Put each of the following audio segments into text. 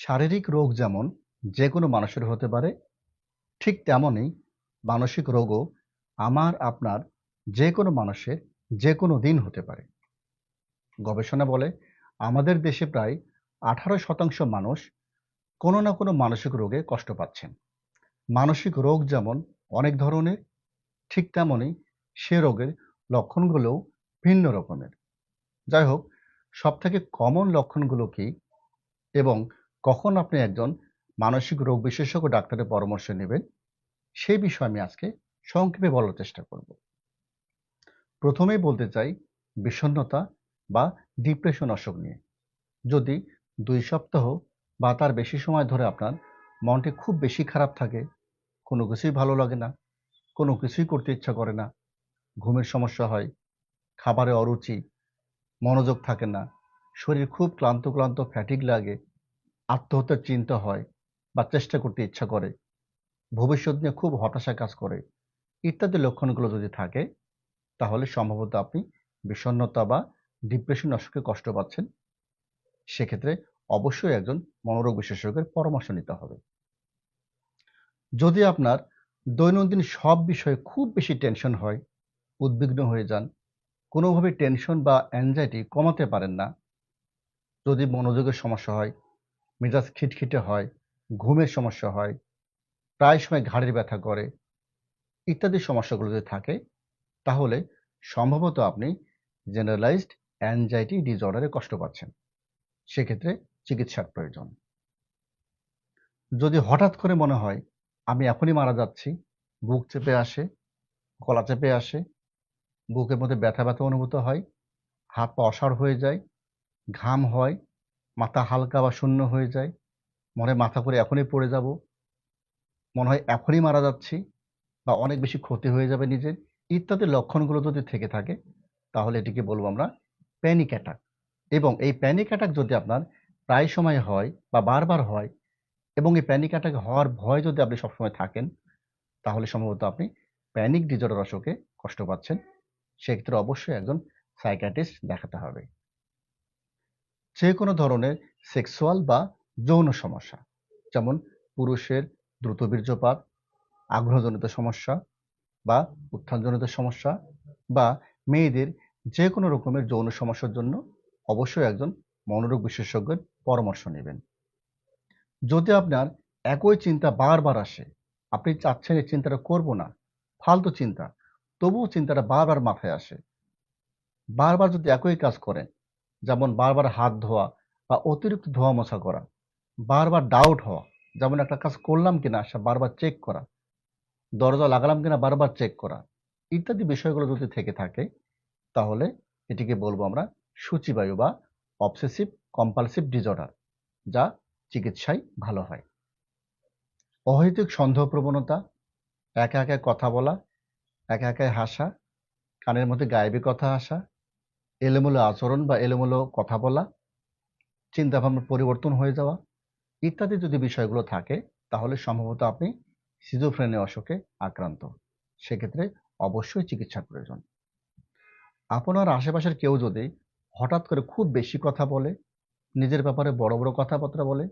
শারীরিক রোগ যেমন যে কোনো মানুষের হতে পারে, ঠিক তেমনই মানসিক রোগও আমার আপনার যে কোনো মানুষের যে কোনো দিন হতে পারে। গবেষণা বলে আমাদের দেশে প্রায় 18% মানুষ কোনো না কোনো মানসিক রোগে কষ্ট পাচ্ছেন। মানসিক রোগ যেমন অনেক ধরনের, ঠিক তেমনই সে রোগের লক্ষণগুলোও ভিন্ন রকমের। যাই হোক, সবথেকে কমন লক্ষণগুলো কি এবং কখন আপনি একজন মানসিক রোগ বিশেষজ্ঞ ডাক্তারের পরামর্শ নেবেন, সেই বিষয়ে আমি আজকে সংক্ষেপে বলার চেষ্টা করব। প্রথমেই বলতে চাই বিষণ্ণতা বা ডিপ্রেশন অসুখ নিয়ে। যদি 2 সপ্তাহ বা তার বেশি সময় ধরে আপনার মনটি খুব বেশি খারাপ থাকে, কোনো কিছুই ভালো লাগে না, কোনো কিছুই করতে ইচ্ছা করে না, ঘুমের সমস্যা হয়, খাবারে অরুচি, মনোযোগ থাকে না, শরীর খুব ক্লান্ত ক্লান্ত ফ্যাটিগ লাগে, আত্মহত্যার চিন্তা হয় বা চেষ্টা করতে ইচ্ছা করে, ভবিষ্যৎ নিয়ে খুব হতাশা কাজ করে, ইত্যাদি লক্ষণগুলো যদি থাকে, তাহলে সম্ভবত আপনি বিষণ্ণতা বা ডিপ্রেশন অসুখে কষ্ট পাচ্ছেন। সেক্ষেত্রে অবশ্যই একজন মনোরোগ বিশেষজ্ঞের পরামর্শ নিতে হবে। যদি আপনার দৈনন্দিন সব বিষয়ে খুব বেশি টেনশন হয়, উদ্বিগ্ন হয়ে যান, কোনোভাবে টেনশন বা অ্যাংজাইটি কমাতে পারেন না, যদি মনোযোগের সমস্যা হয়, মেজাজ খিটখিটে হয়, ঘুমের সমস্যা হয়, প্রায় সময় ঘাড়ের ব্যথা করে, ইত্যাদি সমস্যাগুলো যদি থাকে, তাহলে সম্ভবত আপনি জেনারেলাইজড অ্যাংজাইটি ডিসঅর্ডারে কষ্ট পাচ্ছেন। সেক্ষেত্রে চিকিৎসার প্রয়োজন। যদি হঠাৎ করে মনে হয় আমি এখনই মারা যাচ্ছি, বুক চেপে আসে, গলা চেপে আসে, বুকের মধ্যে ব্যথা ব্যথা অনুভূত হয়, হাত পা অসাড় হয়ে যায়, ঘাম হয়, মাথা হালকা বা শূন্য হয়ে যায়, মনে হয় মাথা করে এখনই পড়ে যাব, মনে হয় এখনই মারা যাচ্ছি বা অনেক বেশি ক্ষতি হয়ে যাবে নিজের, ইত্যাদি লক্ষণগুলো যদি থেকে থাকে, তাহলে এটিকে বলবো আমরা প্যানিক অ্যাটাক। এবং এই প্যানিক অ্যাটাক যদি আপনার প্রায় সময় হয় বা বারবার হয় এবং এই প্যানিক অ্যাটাক হওয়ার ভয় যদি আপনি সবসময় থাকেন, তাহলে সম্ভবত আপনি প্যানিক ডিসঅর্ডার অসুখে কষ্ট পাচ্ছেন। সেক্ষেত্রে অবশ্যই একজন সাইকিয়াট্রিস্ট দেখাতে হবে। যে কোনো ধরনের সেক্সুয়াল বা যৌন সমস্যা, যেমন পুরুষের দ্রুত বীর্যপাত, আগ্রহজনিত সমস্যা বা উত্থানজনিত সমস্যা, বা মেয়েদের যে কোনো রকমের যৌন সমস্যার জন্য অবশ্যই একজন মনোরোগ বিশেষজ্ঞের পরামর্শ নেবেন। যদি আপনার একই চিন্তা বারবার আসে, আপনি চাচ্ছেন এই চিন্তাটা করব না, ফালতু চিন্তা, তবুও চিন্তাটা বারবার মাথায় আসে, বারবার যদি একই কাজ করেন, যেমন বারবার হাত ধোয়া বা অতিরিক্ত ধোয়া মোছা করা, বারবার ডাউট হওয়া, যেমন একটা কাজ করলাম কিনা সে বারবার চেক করা, দরজা লাগালাম কিনা বারবার চেক করা, ইত্যাদি বিষয়গুলো যদি থেকে থাকে, তাহলে এটিকে বলবো আমরা সূচিবায়ু বা অবসেসিভ কম্পালসিভ ডিসঅর্ডার, যা চিকিৎসায় ভালো হয়। অহেতুক সন্দেহ প্রবণতা, একা একা কথা বলা, একা একাই হাসা, কানের মধ্যে গায়েবী কথা আসা, এলোমেলো আচরণ বা এলোমেলো কথা বলা, চিন্তাভাবনার পরিবর্তন হয়ে যাওয়া, ইত্যাদি যদি বিষয়গুলো থাকে, তাহলে সম্ভবত আপনি সিজোফ্রেনিয়া অসুখে আক্রান্ত। সেক্ষেত্রে অবশ্যই চিকিৎসার প্রয়োজন। আপনার আশেপাশের কেউ যদি হঠাৎ করে খুব বেশি কথা বলে, নিজের ব্যাপারে বড় বড় কথাবার্তা বলে,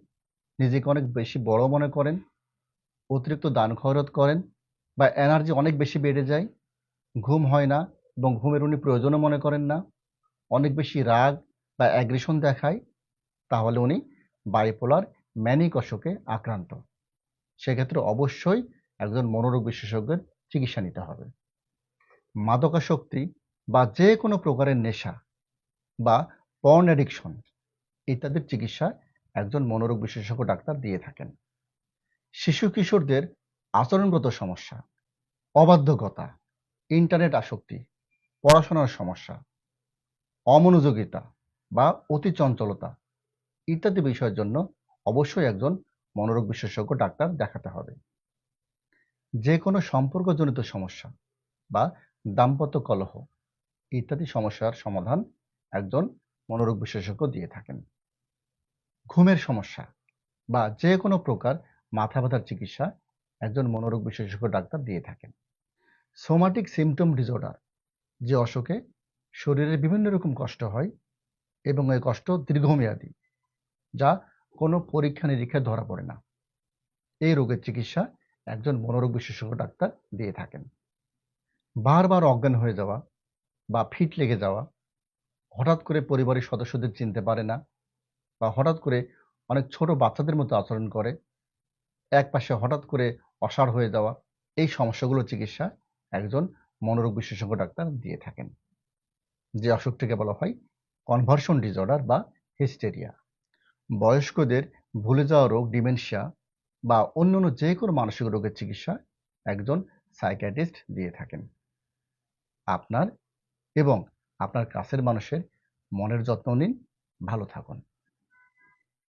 নিজেকে অনেক বেশি বড় মনে করেন, অতিরিক্ত দান খয়রাত করেন বা এনার্জি অনেক বেশি বেড়ে যায়, ঘুম হয় না এবং ঘুমের উনি প্রয়োজনও মনে করেন না, অনেক বেশি রাগ বা অ্যাগ্রেশন দেখায়, তাহলে উনি বাইপোলার ম্যানিক অসুখে আক্রান্ত। সেক্ষেত্রে অবশ্যই একজন মনোরোগ বিশেষজ্ঞের চিকিৎসা নিতে হবে। মাদকাসক্তি বা যে কোনো প্রকারের নেশা বা পর্ন অ্যাডিকশন ইত্যাদির চিকিৎসা একজন মনোরোগ বিশেষজ্ঞ ডাক্তার দিয়ে থাকেন। শিশু কিশোরদের আচরণগত সমস্যা, অবাধ্যকতা, ইন্টারনেট আসক্তি, পড়াশোনার সমস্যা, অমনোযোগিতা বা অতি চঞ্চলতা ইত্যাদি বিষয়ের জন্য অবশ্যই একজন মনোরোগ বিশেষজ্ঞ ডাক্তার দেখাতে হবে। যে কোনো সম্পর্কজনিত সমস্যা বা দাম্পত্য কলহ ইত্যাদি সমস্যার সমাধান একজন মনোরোগ বিশেষজ্ঞ দিয়ে থাকেন। ঘুমের সমস্যা বা যে কোনো প্রকার মাথা ব্যথার চিকিৎসা একজন মনোরোগ বিশেষজ্ঞ ডাক্তার দিয়ে থাকেন। সোমাটিক সিমটম ডিসঅর্ডার, যে অসুখে শরীরের বিভিন্ন রকম কষ্ট হয় এবং এই কষ্ট দীর্ঘমেয়াদী, যা কোনো পরীক্ষা নিরীক্ষায় ধরা পড়ে না। এই রোগের চিকিৎসা একজন মনোরোগ বিশেষজ্ঞ ডাক্তার দিয়ে থাকেন। বারবার অজ্ঞান হয়ে যাওয়া বা ফিট লেগে যাওয়া, হঠাৎ করে পরিবারের সদস্যদের চিনতে পারে না বা হঠাৎ করে অনেক ছোট বাচ্চাদের মতো আচরণ করে, একপাশে হঠাৎ করে অসাড় হয়ে যাওয়া, এই সমস্যাগুলোর চিকিৎসা একজন মনোরোগ বিশেষজ্ঞ ডাক্তার দিয়ে থাকেন। যে অসুখটিকে বলা হয় কনভার্সন ডিসঅর্ডার বা হিস্টেরিয়া। বয়স্কদের ভুলে যাওয়া রোগ ডিমেনশিয়া বা অন্যান্য যে কোনো মানসিক রোগের চিকিৎসা একজন সাইকিয়াট্রিস্ট দিয়ে থাকেন। আপনার এবং আপনার কাছের মানুষের মনের যত্ন নিন। ভালো থাকুন।